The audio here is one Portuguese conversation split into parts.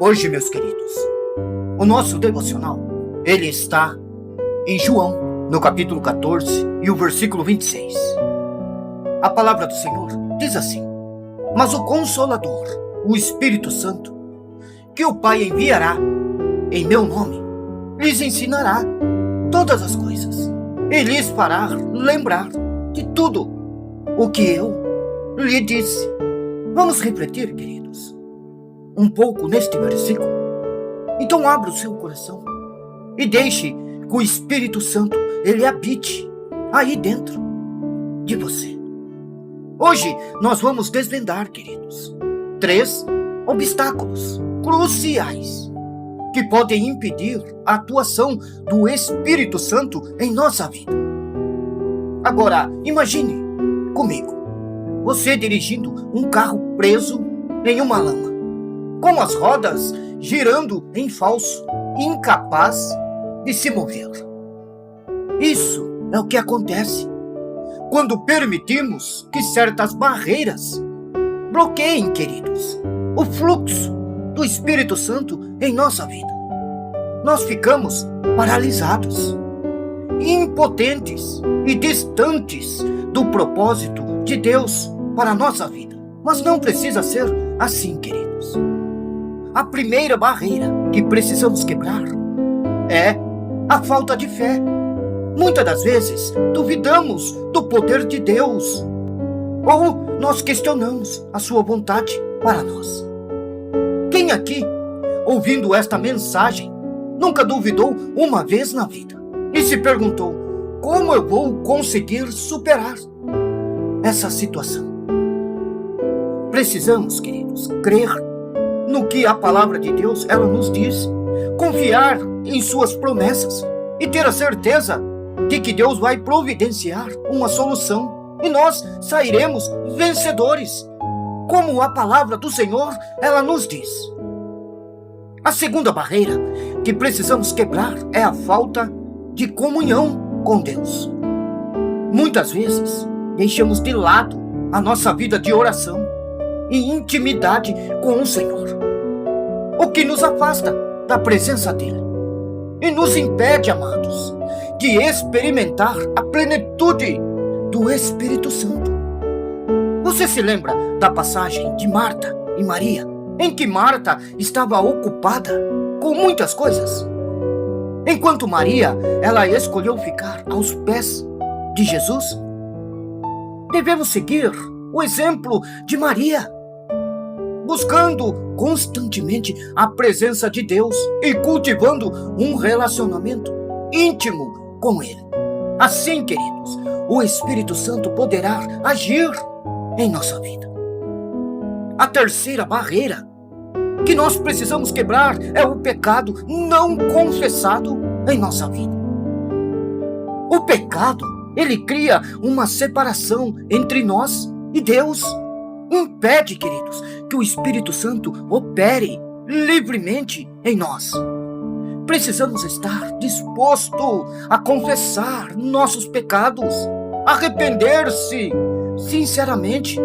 Hoje, meus queridos, o nosso devocional, ele está em João, no capítulo 14 e o versículo 26. A palavra do Senhor diz assim: mas o Consolador, o Espírito Santo, que o Pai enviará em meu nome, lhes ensinará todas as coisas e lhes fará lembrar de tudo o que eu lhe disse. Vamos refletir, queridos, um pouco neste versículo. Então abra o seu coração e deixe que o Espírito Santo ele habite aí dentro de você. Hoje nós vamos desvendar, queridos, 3 obstáculos cruciais que podem impedir a atuação do Espírito Santo em nossa vida. Agora, imagine comigo, você dirigindo um carro preso em uma lama, com as rodas girando em falso, incapaz de se mover. Isso é o que acontece quando permitimos que certas barreiras bloqueiem, queridos, o fluxo do Espírito Santo em nossa vida. Nós ficamos paralisados, impotentes e distantes do propósito de Deus para a nossa vida. Mas não precisa ser assim, queridos. A primeira barreira que precisamos quebrar é a falta de fé. Muitas das vezes duvidamos do poder de Deus ou nós questionamos a sua vontade para nós. Quem aqui, ouvindo esta mensagem, nunca duvidou uma vez na vida e se perguntou: como eu vou conseguir superar essa situação? Precisamos, queridos, crer no que a palavra de Deus ela nos diz, confiar em suas promessas e ter a certeza de que Deus vai providenciar uma solução e nós sairemos vencedores, como a palavra do Senhor ela nos diz. A segunda barreira que precisamos quebrar é a falta de comunhão com Deus. Muitas vezes deixamos de lado a nossa vida de oração e intimidade com o Senhor, o que nos afasta da presença dele e nos impede, amados, de experimentar a plenitude do Espírito Santo. Você se lembra da passagem de Marta e Maria, em que Marta estava ocupada com muitas coisas, enquanto Maria, ela escolheu ficar aos pés de Jesus? Devemos seguir o exemplo de Maria, buscando constantemente a presença de Deus e cultivando um relacionamento íntimo com Ele. Assim, queridos, o Espírito Santo poderá agir em nossa vida. A terceira barreira que nós precisamos quebrar é o pecado não confessado em nossa vida. O pecado, ele cria uma separação entre nós e Deus. Impede, queridos, que o Espírito Santo opere livremente em nós. Precisamos estar disposto a confessar nossos pecados, arrepender-se sinceramente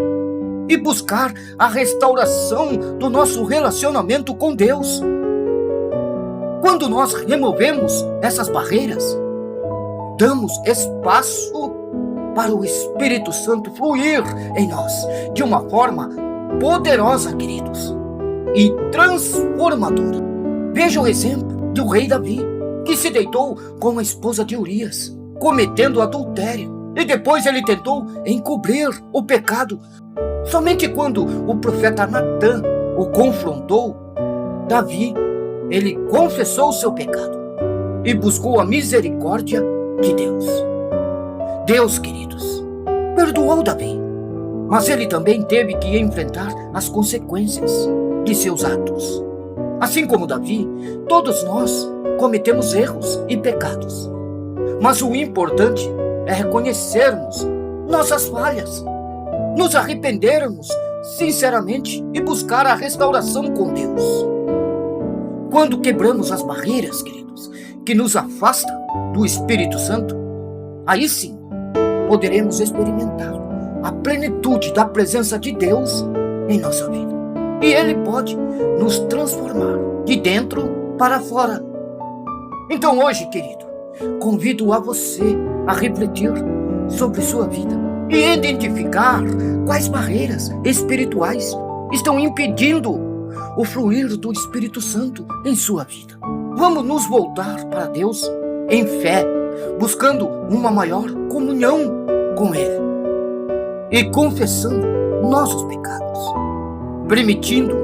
e buscar a restauração do nosso relacionamento com Deus. Quando nós removemos essas barreiras, damos espaço para o Espírito Santo fluir em nós de uma forma poderosa, queridos, e transformadora. Veja o exemplo do rei Davi, que se deitou com a esposa de Urias, cometendo adultério, e depois ele tentou encobrir o pecado. Somente quando o profeta Natã o confrontou, Davi, ele confessou o seu pecado e buscou a misericórdia de Deus. Deus, queridos, perdoou Davi, mas ele também teve que enfrentar as consequências de seus atos. Assim como Davi, todos nós cometemos erros e pecados. Mas o importante é reconhecermos nossas falhas, nos arrependermos sinceramente e buscar a restauração com Deus. Quando quebramos as barreiras, queridos, que nos afastam do Espírito Santo, aí sim poderemos experimentar a plenitude da presença de Deus em nossa vida. E Ele pode nos transformar de dentro para fora. Então hoje, querido, convido a você a refletir sobre sua vida e identificar quais barreiras espirituais estão impedindo o fluir do Espírito Santo em sua vida. Vamos nos voltar para Deus em fé, buscando uma maior comunhão com Ele e confessando nossos pecados, permitindo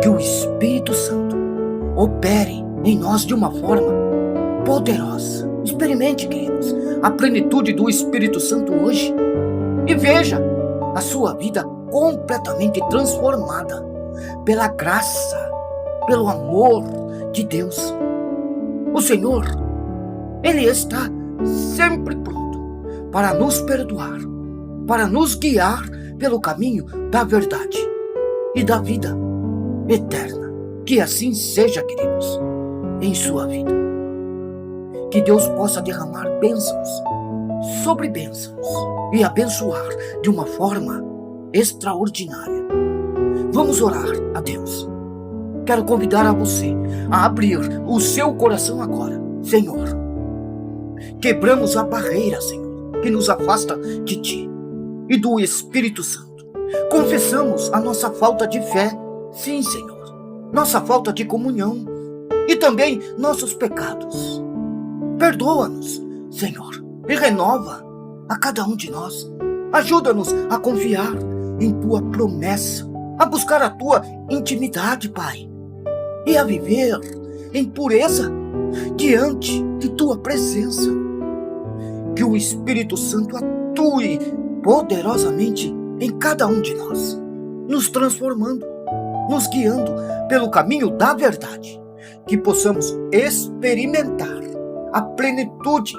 que o Espírito Santo opere em nós de uma forma poderosa. Experimente, queridos, a plenitude do Espírito Santo hoje e veja a sua vida completamente transformada pela graça, pelo amor de Deus. O Senhor, Ele está sempre pronto para nos perdoar, para nos guiar pelo caminho da verdade e da vida eterna. Que assim seja, queridos, em sua vida. Que Deus possa derramar bênçãos sobre bênçãos e abençoar de uma forma extraordinária. Vamos orar a Deus. Quero convidar a você a abrir o seu coração agora. Senhor, quebramos a barreira, Senhor, que nos afasta de Ti e do Espírito Santo. Confessamos a nossa falta de fé, sim, Senhor, nossa falta de comunhão e também nossos pecados. Perdoa-nos, Senhor, e renova a cada um de nós. Ajuda-nos a confiar em Tua promessa, a buscar a Tua intimidade, Pai, e a viver em pureza diante de Tua presença. Que o Espírito Santo atue poderosamente em cada um de nós, nos transformando, nos guiando pelo caminho da verdade, que possamos experimentar a plenitude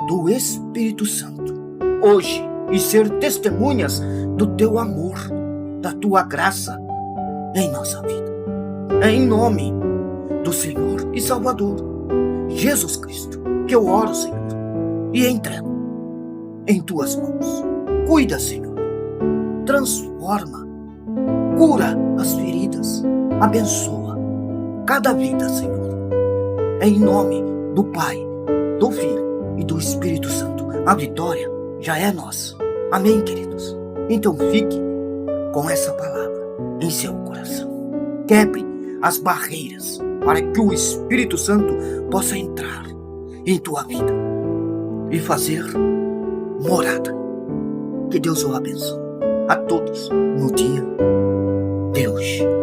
do Espírito Santo hoje e ser testemunhas do Teu amor, da Tua graça em nossa vida. É em nome do Senhor e Salvador Jesus Cristo que eu oro, Senhor, e entrego em Tuas mãos. Cuida, Senhor, transforma, cura as feridas, abençoa cada vida, Senhor. É em nome do Pai, do Filho e do Espírito Santo. A vitória já é nossa. Amém, queridos? Então fique com essa palavra em seu coração. Quebre as barreiras para que o Espírito Santo possa entrar em tua vida e fazer morada. Que Deus o abençoe a todos no dia de hoje.